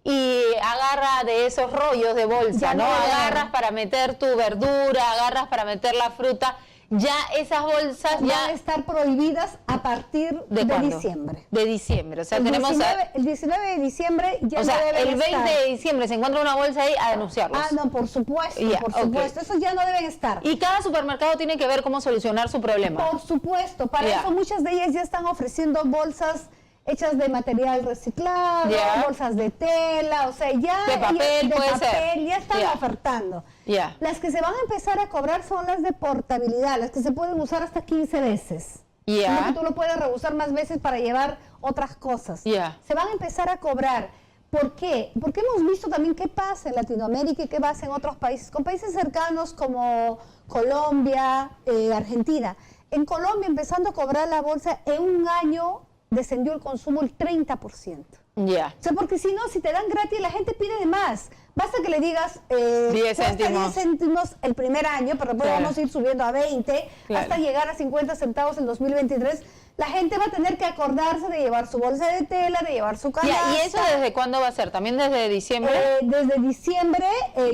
y agarra de esos rollos de bolsa, ¿no? Agarras para meter tu verdura, agarras para meter la fruta. Ya esas bolsas van a estar prohibidas a partir de diciembre. De diciembre, o sea, el tenemos... 19 de diciembre ya o sea, no deben estar. El 20 de diciembre se encuentra una bolsa ahí a denunciarlos. Ah, no, por supuesto, por supuesto, esos ya no deben estar. Y cada supermercado tiene que ver cómo solucionar su problema. Por supuesto, para eso muchas de ellas ya están ofreciendo bolsas hechas de material reciclado, bolsas de tela, o sea, ya de papel, ya están ofertando. Las que se van a empezar a cobrar son las de portabilidad, las que se pueden usar hasta 15 veces. Que tú lo puedes reusar más veces para llevar otras cosas. Se van a empezar a cobrar. ¿Por qué? Porque hemos visto también qué pasa en Latinoamérica y qué pasa en otros países, con países cercanos como Colombia, Argentina. En Colombia, empezando a cobrar la bolsa, en un año descendió el consumo el 30%. O sea, porque si no, si te dan gratis, la gente pide de más. Basta que le digas 10 céntimos el primer año, pero después vamos a ir subiendo a 20, hasta llegar a 50 centavos en 2023. La gente va a tener que acordarse de llevar su bolsa de tela, de llevar su canasta. ¿Y eso desde cuándo va a ser? ¿También desde diciembre? Desde diciembre.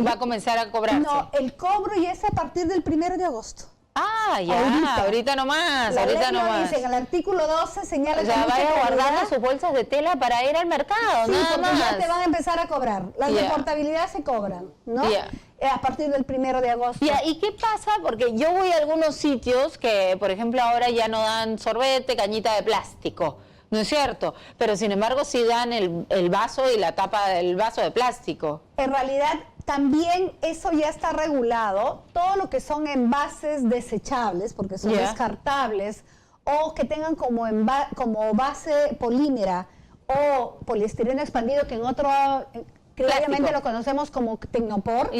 ¿Va a comenzar a cobrarse? No, el cobro ya es a partir del 1 de agosto. Ah, ya, ahorita nomás, ahorita nomás. Dice, en el artículo 12 señala que vaya guardando sus bolsas de tela para ir al mercado, nada más. Ya te van a empezar a cobrar. Las de portabilidad se cobran, ¿no? A partir del 1 de agosto. ¿Y qué pasa? Porque yo voy a algunos sitios que, por ejemplo, ahora ya no dan sorbete, cañita de plástico, ¿no es cierto? Pero sin embargo sí dan el vaso y la tapa del vaso de plástico. En realidad también eso ya está regulado, todo lo que son envases desechables, porque son descartables, o que tengan como base polímera o poliestireno expandido, que en otro... que obviamente lo conocemos como Tecnopor,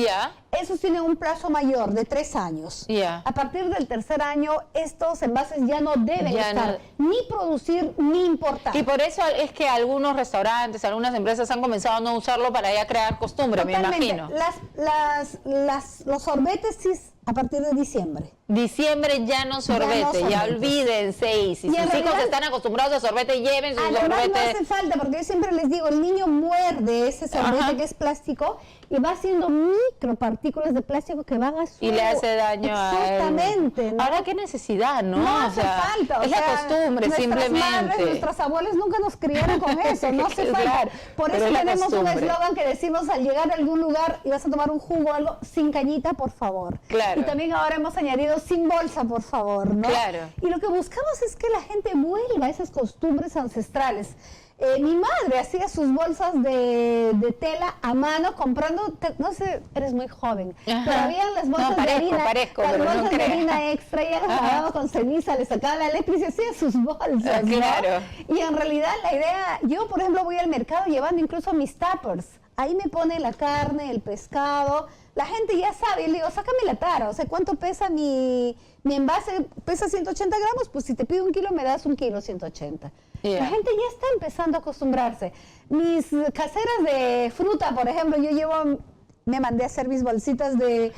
esos tienen un plazo mayor de 3 años. A partir del 3er año, estos envases ya no deben estar ni producir ni importar. Y por eso es que algunos restaurantes, algunas empresas han comenzado a no usarlo para ya crear costumbre, Totalmente. me imagino. Los sorbetes sí a partir de diciembre. Diciembre ya no sorbete, ya olvídense. Y si sus hijos están acostumbrados a sorbete, lleven su sorbete. No hace falta, porque yo siempre les digo, el niño muerde ese sorbete que es plástico y va haciendo micropartículas de plástico que van a su... Y le hace daño a él. Exactamente. ¿no? Ahora, ¿qué necesidad, no? No hace falta. Es la costumbre, simplemente. Madres, nuestros abuelos nunca nos criaron con eso, no hace falta. Por eso tenemos un eslogan que decimos al llegar a algún lugar y vas a tomar un jugo o algo, sin cañita, por favor. Claro. Y también ahora hemos añadido sin bolsa, por favor, ¿no? Claro. Y lo que buscamos es que la gente vuelva a esas costumbres ancestrales. Mi madre hacía sus bolsas de tela a mano comprando, no sé, eres muy joven, pero había las bolsas de harina, las bolsas de harina extra, ella las lavaba con ceniza, le sacaba la leche y se hacía sus bolsas, ¿no? Claro. Y en realidad la idea, yo por ejemplo voy al mercado llevando incluso mis tuppers, ahí me pone la carne, el pescado, la gente ya sabe, y le digo, sácame la tara, o sea, ¿cuánto pesa mi envase? Pesa 180 gramos, pues si te pido 1 kilo, me das 1 kilo 180. La gente ya está empezando a acostumbrarse. Mis caseras de fruta, por ejemplo, me mandé a hacer mis bolsitas de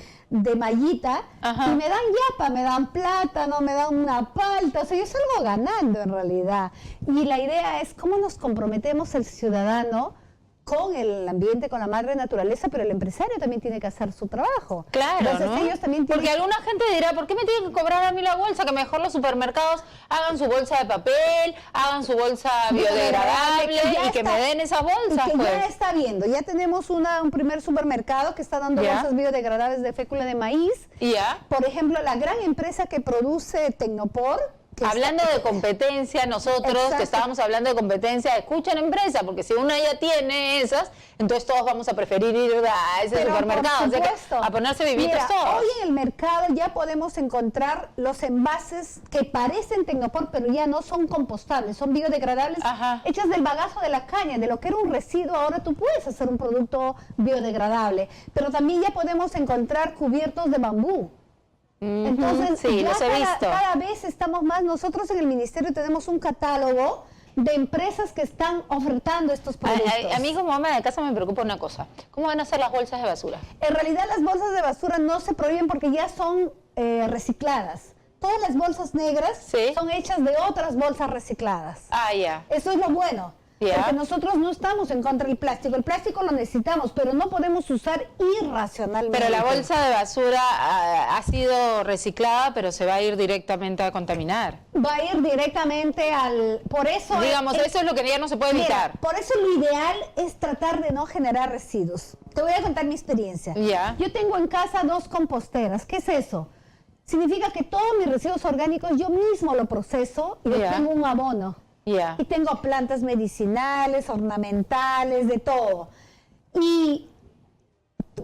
mallita y me dan yapa, me dan plátano, me dan una palta, o sea, yo salgo ganando en realidad. Y la idea es cómo nos comprometemos el ciudadano con el ambiente, con la madre naturaleza, pero el empresario también tiene que hacer su trabajo. Claro, entonces, ¿no? ellos también tienen... Porque alguna gente dirá, ¿por qué me tienen que cobrar a mí la bolsa? Que mejor los supermercados hagan su bolsa de papel, hagan su bolsa biodegradable y que me den esas bolsas. Y que pues. ya está viendo, ya tenemos un primer supermercado que está dando bolsas biodegradables de fécula de maíz. Por ejemplo, la gran empresa que produce Tecnopor, hablando de competencia, nosotros que estábamos hablando de competencia, escuchan empresa, porque si una ya tiene esas, entonces todos vamos a preferir ir a ese supermercado, o sea, a ponerse vivitos todos. Hoy en el mercado ya podemos encontrar los envases que parecen Tecnopor, pero ya no son compostables, son biodegradables, hechas del bagazo de la caña, de lo que era un residuo, ahora tú puedes hacer un producto biodegradable. Pero también ya podemos encontrar cubiertos de bambú. Entonces, sí, ya los he visto. Cada vez estamos más, nosotros en el ministerio tenemos un catálogo de empresas que están ofertando estos productos. A mí como ama de casa me preocupa una cosa, ¿cómo van a ser las bolsas de basura? En realidad las bolsas de basura no se prohíben porque ya son recicladas. Todas las bolsas negras son hechas de otras bolsas recicladas. Eso es lo bueno. Porque nosotros no estamos en contra del plástico. El plástico lo necesitamos, pero no podemos usar irracionalmente. Pero la bolsa de basura ha sido reciclada, pero se va a ir directamente a contaminar. Va a ir directamente al... Por eso... Digamos, eso es lo que ya no se puede evitar. Por eso lo ideal es tratar de no generar residuos. Te voy a contar mi experiencia. Yo tengo en casa 2 composteras. ¿Qué es eso? Significa que todos mis residuos orgánicos yo mismo lo proceso y les tengo un abono. Y tengo plantas medicinales, ornamentales, de todo. Y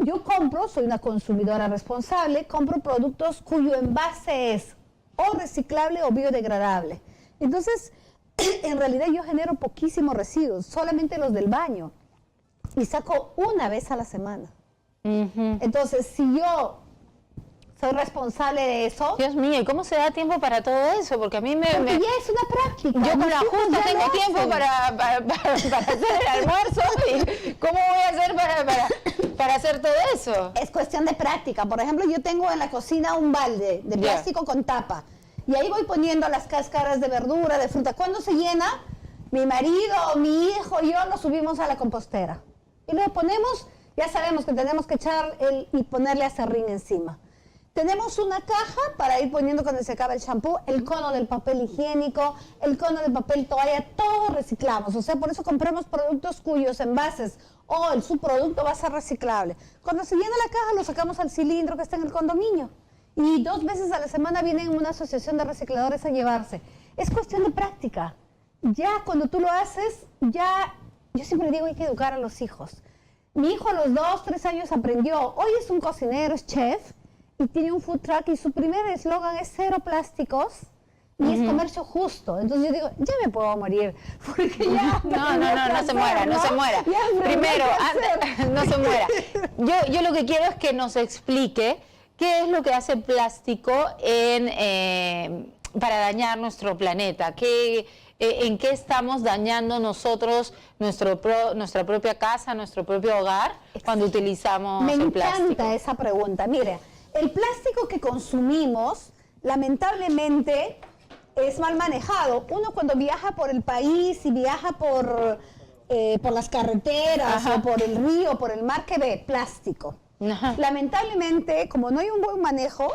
yo soy una consumidora responsable, compro productos cuyo envase es o reciclable o biodegradable. Entonces, en realidad yo genero poquísimos residuos, solamente los del baño. Y saco una vez a la semana. Entonces, si yo soy responsable de eso. Dios mío, ¿y cómo se da tiempo para todo eso? Porque a mí ya es una práctica. Yo con la justa tengo tiempo para hacer el almuerzo. ¿Y cómo voy a hacer para hacer todo eso? Es cuestión de práctica. Por ejemplo, yo tengo en la cocina un balde de plástico con tapa. Y ahí voy poniendo las cáscaras de verdura, de fruta. Cuando se llena, mi marido, mi hijo y yo lo subimos a la compostera. Y lo ponemos, ya sabemos que tenemos que echar y ponerle aserrín encima. Tenemos una caja para ir poniendo cuando se acaba el champú, el cono del papel higiénico, el cono del papel toalla, todo reciclamos. O sea, por eso compramos productos cuyos envases o el subproducto va a ser reciclable. Cuando se llena la caja, lo sacamos al cilindro que está en el condominio. Y 2 veces a la semana vienen una asociación de recicladores a llevarse. Es cuestión de práctica. Ya cuando tú lo haces, yo siempre digo hay que educar a los hijos. Mi hijo a los 2, 3 años aprendió. Hoy es un cocinero, es chef. Y tiene un food truck y su primer eslogan es 0 plásticos y es comercio justo. Entonces yo digo, ya me puedo morir, porque ya... No se muera, no se muera. Primero, no se muera. Yo lo que quiero es que nos explique qué es lo que hace el plástico para dañar nuestro planeta, en qué estamos dañando nosotros nuestra propia casa, nuestro propio hogar, cuando utilizamos el plástico. Me encanta esa pregunta. Mire, el plástico que consumimos, lamentablemente, es mal manejado. Uno cuando viaja por el país y viaja por las carreteras, o por el río, por el mar, que ve plástico. Lamentablemente, como no hay un buen manejo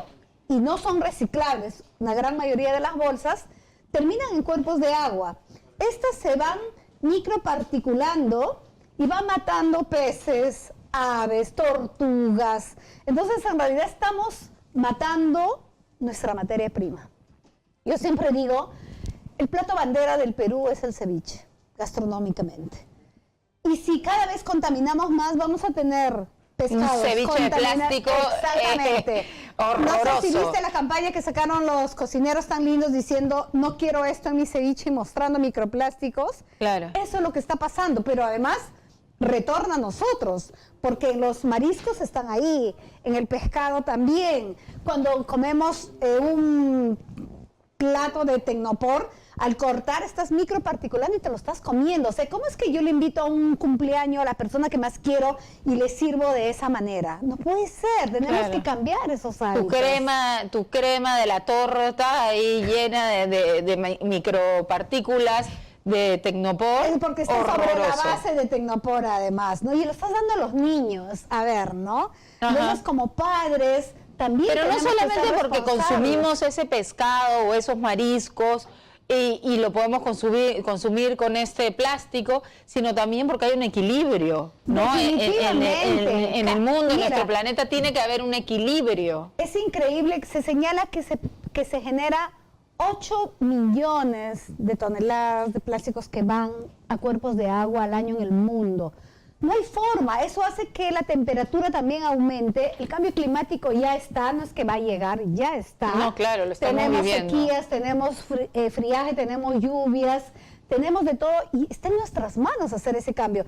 y no son reciclables, una gran mayoría de las bolsas terminan en cuerpos de agua. Estas se van microparticulando y van matando peces, aves, tortugas. Entonces, en realidad estamos matando nuestra materia prima. Yo siempre digo, el plato bandera del Perú es el ceviche, gastronómicamente. Y si cada vez contaminamos más, vamos a tener pescados. Un ceviche de plástico exactamente. Horroroso. No sé si viste la campaña que sacaron los cocineros tan lindos diciendo, no quiero esto en mi ceviche, y mostrando microplásticos. Claro. Eso es lo que está pasando, pero además retorna a nosotros, porque los mariscos están ahí, en el pescado también. Cuando comemos un plato de Tecnopor, al cortar estás microparticulando y te lo estás comiendo. O sea, ¿cómo es que yo le invito a un cumpleaños a la persona que más quiero y le sirvo de esa manera? No puede ser, tenemos que cambiar esos hábitos. Tu crema de la torta ahí llena de micropartículas de Tecnopor. Es porque está sobre la base de Tecnopor además, ¿no? Y lo estás dando a los niños, a ver, ¿no? Entonces, como padres, también. Pero no solamente porque consumimos ese pescado o esos mariscos y lo podemos consumir con este plástico, sino también porque hay un equilibrio, ¿no? En el mundo, en nuestro planeta, tiene que haber un equilibrio. Es increíble, se señala que se genera 8 millones de toneladas de plásticos que van a cuerpos de agua al año en el mundo. No hay forma, eso hace que la temperatura también aumente, el cambio climático ya está, no es que va a llegar, ya está. No, claro, lo estamos viviendo. Tenemos sequías, tenemos friaje, tenemos lluvias, tenemos de todo, y está en nuestras manos hacer ese cambio.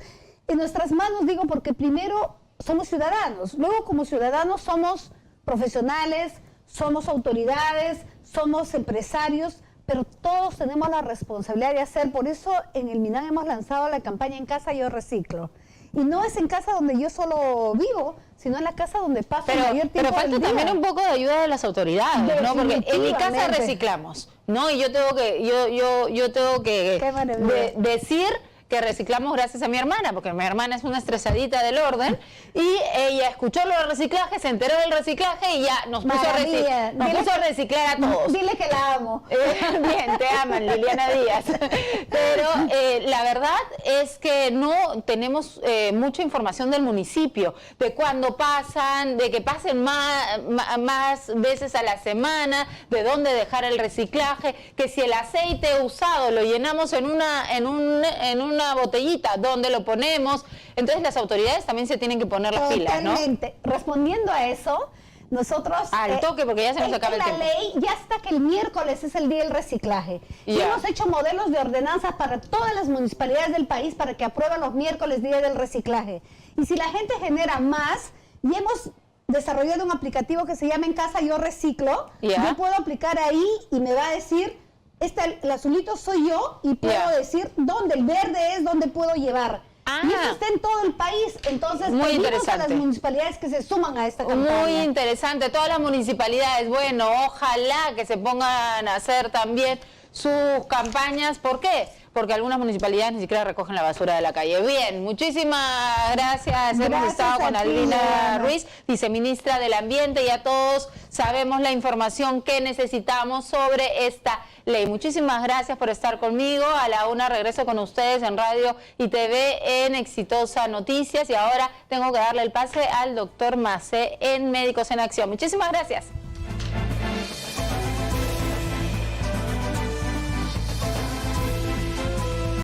En nuestras manos digo porque primero somos ciudadanos, luego como ciudadanos somos profesionales, somos autoridades, somos empresarios, pero todos tenemos la responsabilidad de hacer. Por eso en el MINAM hemos lanzado la campaña En Casa Yo Reciclo. Y no es en casa donde yo solo vivo, sino en la casa donde paso el mayor tiempo. Pero falta también un poco de ayuda de las autoridades, ¿no? Porque en mi casa reciclamos, ¿no? Y yo tengo que decir que reciclamos gracias a mi hermana, porque mi hermana es una estresadita del orden, y ella escuchó lo del reciclaje, se enteró del reciclaje y ya nos puso a reciclar a todos. Dile que la amo. Bien, te aman, Liliana Díaz. Pero la verdad es que no tenemos mucha información del municipio, de cuándo pasan, de que pasen más veces a la semana, de dónde dejar el reciclaje, que si el aceite usado lo llenamos en una botellita, ¿dónde lo ponemos? Entonces las autoridades también se tienen que poner las pilas, ¿no? Totalmente. Respondiendo a eso, nosotros... Al toque, porque ya se nos acaba el tiempo. La ley ya está que el miércoles es el día del reciclaje. Y hemos hecho modelos de ordenanzas para todas las municipalidades del país para que aprueben los miércoles día del reciclaje. Y si la gente genera más, y hemos desarrollado un aplicativo que se llama En Casa Yo Reciclo, yo puedo aplicar ahí y me va a decir... el azulito soy yo y puedo decir dónde, el verde es donde puedo llevar. Y eso está en todo el país. Entonces, pedimos a las municipalidades que se suman a esta campaña. Muy interesante. Todas las municipalidades, bueno, ojalá que se pongan a hacer también sus campañas. ¿Por qué? Porque algunas municipalidades ni siquiera recogen la basura de la calle. Bien, muchísimas gracias. Hemos estado con Adelina Ruiz, viceministra del Ambiente, y a todos sabemos la información que necesitamos sobre esta ley. Muchísimas gracias por estar conmigo. A la 1 regreso con ustedes en Radio y TV en Exitosa Noticias, y ahora tengo que darle el pase al doctor Macé en Médicos en Acción. Muchísimas gracias.